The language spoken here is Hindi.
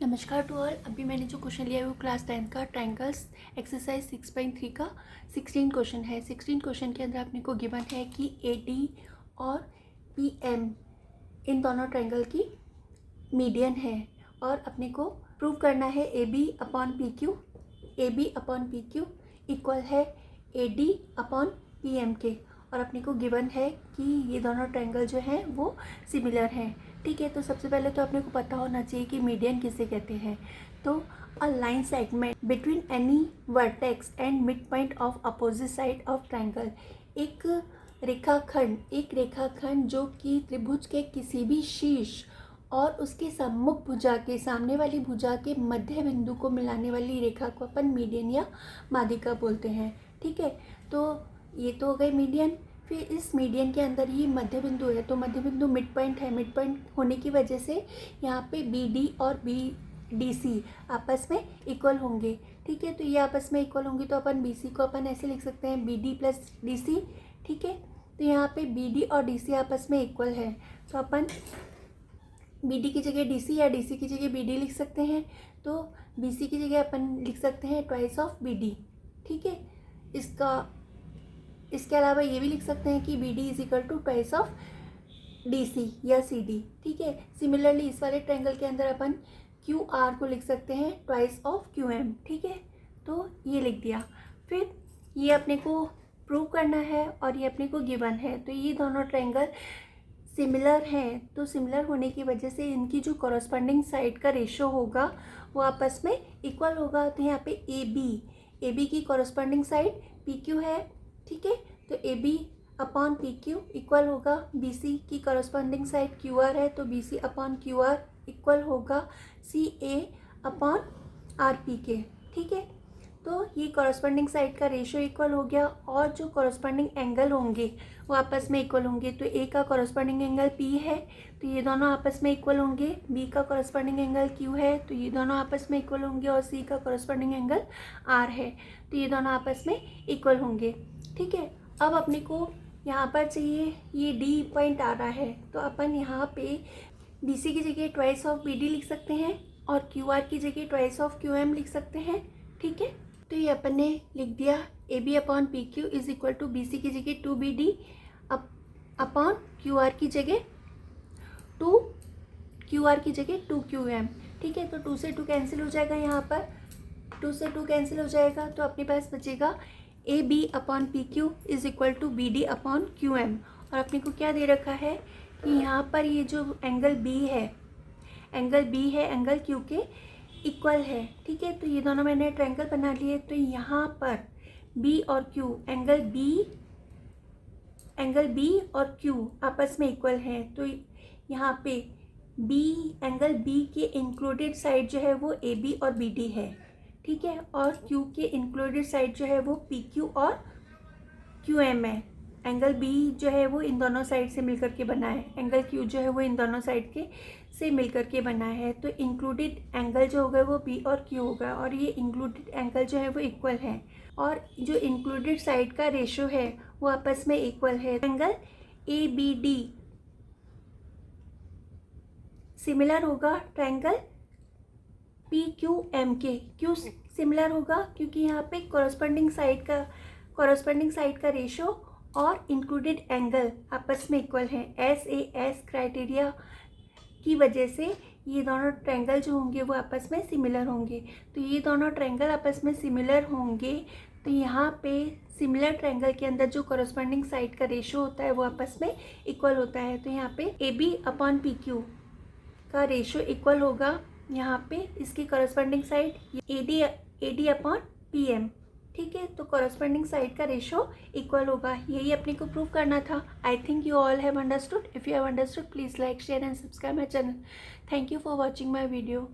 नमस्कार टू ऑल। अभी मैंने जो क्वेश्चन लिया है वो क्लास 10 का ट्रायंगल्स एक्सरसाइज 6.3 का 16 क्वेश्चन है। 16 क्वेश्चन के अंदर अपने को गिवन है कि AD और PM इन दोनों ट्रायंगल की मीडियन है और अपने को प्रूव करना है AB अपॉन PQ इक्वल है AD अपॉन PM के, और अपने को गिवन है कि ये दोनों ट्रायंगल जो हैं वो सिमिलर हैं। ठीक है, तो सबसे पहले तो अपने को पता होना चाहिए कि मीडियन किसे कहते हैं। तो a line segment between any vertex and mid point of opposite side of triangle, एक रेखाखंड जो कि त्रिभुज के किसी भी शीर्ष और उसके सम्मुख भुजा के सामने वाली भुजा के मध्य बिंदु को मिलाने वाली रेखा को अपन मीडियन या माध्यिका बोलते हैं। ठीक है, तो ये तो हो गए मीडियन। फिर इस मीडियन के अंदर ये मध्य बिंदु है, तो मध्य बिंदु मिड पॉइंट है। मिड पॉइंट होने की वजह से यहाँ पे BD और BDC आपस में इक्वल होंगे। ठीक है, तो ये आपस में इक्वल होंगे तो अपन BC को अपन ऐसे लिख सकते हैं BD प्लस DC। ठीक है, तो यहाँ पे BD और DC आपस में इक्वल है, तो अपन BD की जगह DC या DC की जगह BD लिख सकते हैं। तो BC की जगह अपन लिख सकते हैं ट्वाइस ऑफ BD। ठीक है, इसके अलावा ये भी लिख सकते हैं कि BD is equal to twice of DC या CD। ठीक है, सिमिलरली इस वाले ट्रायंगल के अंदर अपन QR को लिख सकते हैं ट्वाइस ऑफ QM। ठीक है, तो ये लिख दिया। फिर ये अपने को प्रूव करना है और ये अपने को गिवन है, तो ये दोनों ट्रायंगल सिमिलर हैं। तो सिमिलर होने की वजह से इनकी जो कॉरस्पॉन्डिंग साइड का रेशो होगा वो आपस में इक्वल होगा। तो यहाँ पे AB की कॉरस्पॉन्डिंग साइड PQ है। ठीक है, तो AB अपॉन PQ इक्वल होगा BC की कॉरस्पॉन्डिंग साइड QR है, तो BC अपॉन QR इक्वल होगा CA अपॉन RP के। ठीक है, तो ये कॉरस्पॉन्डिंग साइड का रेशो इक्वल हो गया और जो कॉरस्पॉन्डिंग एंगल होंगे वो आपस में इक्वल होंगे। तो A का कॉरस्पॉन्डिंग एंगल P है, तो ये दोनों आपस में इक्वल होंगे। B का कॉरस्पॉन्डिंग एंगल Q है, तो ये दोनों आपस में इक्वल होंगे। और C का कॉरस्पॉन्डिंग एंगल R है, तो ये दोनों आपस में इक्वल होंगे। ठीक है, अब अपने को यहाँ पर चाहिए ये D पॉइंट आ रहा है, तो अपन यहाँ पे BC की जगह ट्वाइस ऑफ BD लिख सकते हैं और QR की जगह ट्वाइस ऑफ QM लिख सकते हैं। ठीक है, तो ये अपन ने लिख दिया AB upon PQ is equal to BC की जगह 2BD अपॉन QR की जगह 2QM। ठीक है, तो 2 से 2 कैंसिल हो जाएगा, यहाँ पर 2 से 2 कैंसिल हो जाएगा, तो अपने पास बचेगा AB upon PQ is equal to BD upon QM। और अपने को क्या दे रखा है कि यहाँ पर ये जो एंगल B है एंगल Q के इक्वल है। ठीक है, तो ये दोनों मैंने ट्रायंगल बना लिए, तो यहाँ पर B और Q एंगल B और Q आपस में इक्वल हैं। तो यहाँ पे एंगल B के इंक्लूडेड साइड जो है वो AB और BD है। ठीक है, और Q के इंक्लूडेड साइड जो है वो PQ और QM है। एंगल B जो है वो इन दोनों साइड से मिलकर के बना है, एंगल Q जो है वो इन दोनों साइड के से मिलकर के बना है। तो इंक्लूडेड एंगल जो होगा वो B और Q होगा, और ये इंक्लूडेड एंगल जो है वो इक्वल है, और जो इंक्लूडेड साइड का रेशो है वो आपस में इक्वल है। एंगल ABD सिमिलर होगा ट्रायंगल PQM के। क्यों सिमिलर होगा? क्योंकि यहाँ पे कॉरस्पॉन्डिंग साइड का रेशो और इंक्लूडेड एंगल आपस में इक्वल है। SAS क्राइटेरिया की वजह से ये दोनों ट्रायंगल जो होंगे वो आपस में सिमिलर होंगे। तो ये दोनों ट्रायंगल आपस में सिमिलर होंगे, तो यहाँ पे सिमिलर ट्रायंगल के अंदर जो कॉरस्पॉन्डिंग साइड का रेशो होता है वो आपस में इक्वल होता है। तो यहाँ पे AB अपॉन PQ का रेशो इक्वल होगा यहाँ पे इसकी corresponding side AD upon PM। ठीक है, तो कॉरस्पॉन्डिंग साइड का रेशो इक्वल होगा। यही अपने को प्रूव करना था। I think you all have understood. If you have understood please like share and subscribe my channel. Thank you for watching my video.